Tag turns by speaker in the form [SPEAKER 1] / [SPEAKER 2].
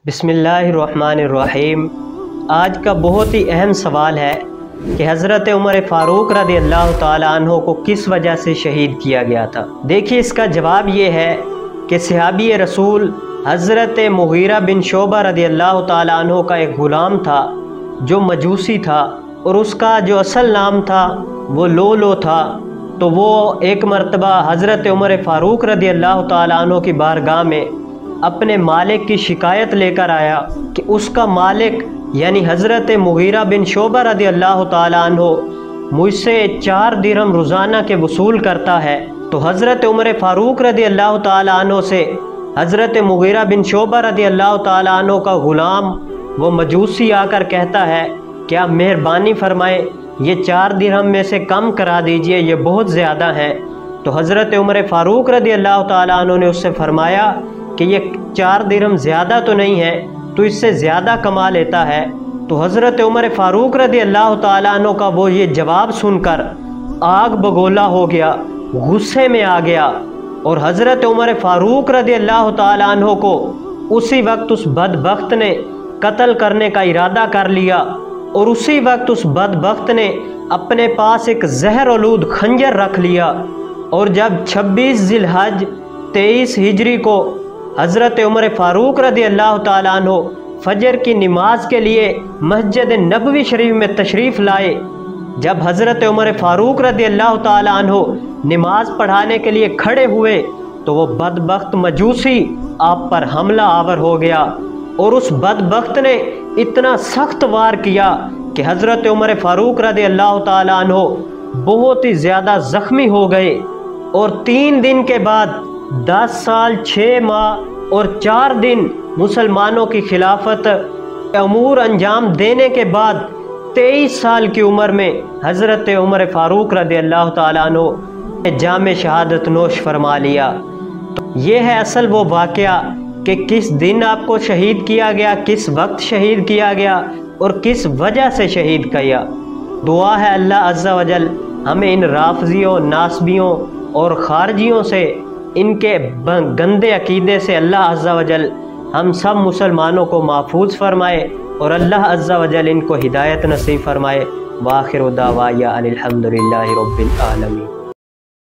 [SPEAKER 1] बिस्मिल्लाहिर्रहमानिर्रहीम। आज का बहुत ही अहम सवाल है कि हज़रत उमर फ़ारूक रज़ी अल्लाह ताला अन्हो को किस वजह से शहीद किया गया था। देखिए, इसका जवाब ये है कि सहाबी रसूल हज़रत मुग़ीरा बिन शोबा रज़ी अल्लाह ताला अन्हो का एक ग़ुलाम था जो मजूसी था और उसका जो असल नाम था वो लोलो था। तो वो एक मरतबा हज़रत उमर फ़ारूक रज़ी अल्लाह ताला अन्हो की बारगाह में अपने मालिक की शिकायत लेकर आया कि उसका मालिक यानी हज़रत मुग़ीरा बिन शोबा रज़ी अल्लाह ताला अन्हो मुझसे 4 दिरहम रोज़ाना के वसूल करता है। तो हज़रत उमर फ़ारूक रज़ी अल्लाह ताला अन्हो से हज़रत मुग़ीरा बिन शोबा रज़ी अल्लाह ताला अन्हो का ग़ुलाम वो मजूसी आकर कहता है कि आप मेहरबानी फरमाएं, ये 4 दिरहम में से कम करा दीजिए, ये बहुत ज़्यादा हैं। तो हज़रत उमर फ़ारूक रज़ी अल्लाह ताला अन्हो ने उससे फरमाया कि ये 4 दिरहम ज़्यादा तो नहीं है, तो इससे ज़्यादा कमा लेता है। तो हज़रत उमर फ़ारूक रज़ी अल्लाह ताला अन्हो का वो ये जवाब सुनकर आग बगोला हो गया, गुस्से में आ गया और हज़रत उमर फ़ारूक रज़ी अल्लाह ताला अन्हो को उसी वक्त उस बदबख्त ने कत्ल करने का इरादा कर लिया। और उसी वक्त उस बदबख्त ने अपने पास एक ज़हर आलूद खंजर रख लिया। और जब 26 ज़िलहज 23 हिजरी को हज़रत उमर फ़ारूक रज़ी अल्लाह ताला अन्हो फजर की नमाज के लिए मस्जिद नबवी शरीफ में तशरीफ़ लाए, जब हज़रत उमर फ़ारूक रज़ी अल्लाह ताला अन्हो नमाज पढ़ाने के लिए खड़े हुए तो वो बदबख्त मजूसी आप पर हमला आवर हो गया। और उस बदबख्त ने इतना सख्त वार किया कि हज़रत उमर फ़ारूक रज़ी अल्लाह ताला अन्हो बहुत ही ज़्यादा ज़ख्मी हो गए। और 3 दिन के बाद 10 साल 6 माह और 4 दिन मुसलमानों की खिलाफत अमूर अंजाम देने के बाद 23 साल की उम्र में हज़रत उमर फ़ारूक रज़ी अल्लाह ताला अन्हो जाम शहादत नोश फरमा लिया। तो ये है असल वो वाक़या कि किस दिन आपको शहीद किया गया, किस वक्त शहीद किया गया और किस वजह से शहीद किया। दुआ है अल्लाह अज़्ज़ा वजल हमें इन राफ़ज़ियों, नासबियों और ख़ारजियों से, इनके गंदे अकीदे से अल्लाह अज़्ज़ा वजल हम सब मुसलमानों को महफूज फरमाए और अल्लाह अज़्ज़ा वजल इनको हिदायत नसीब फरमाए। वाखिर दावाया अनिल हम्दुलिल्लाहि रब्बिल आलमीन।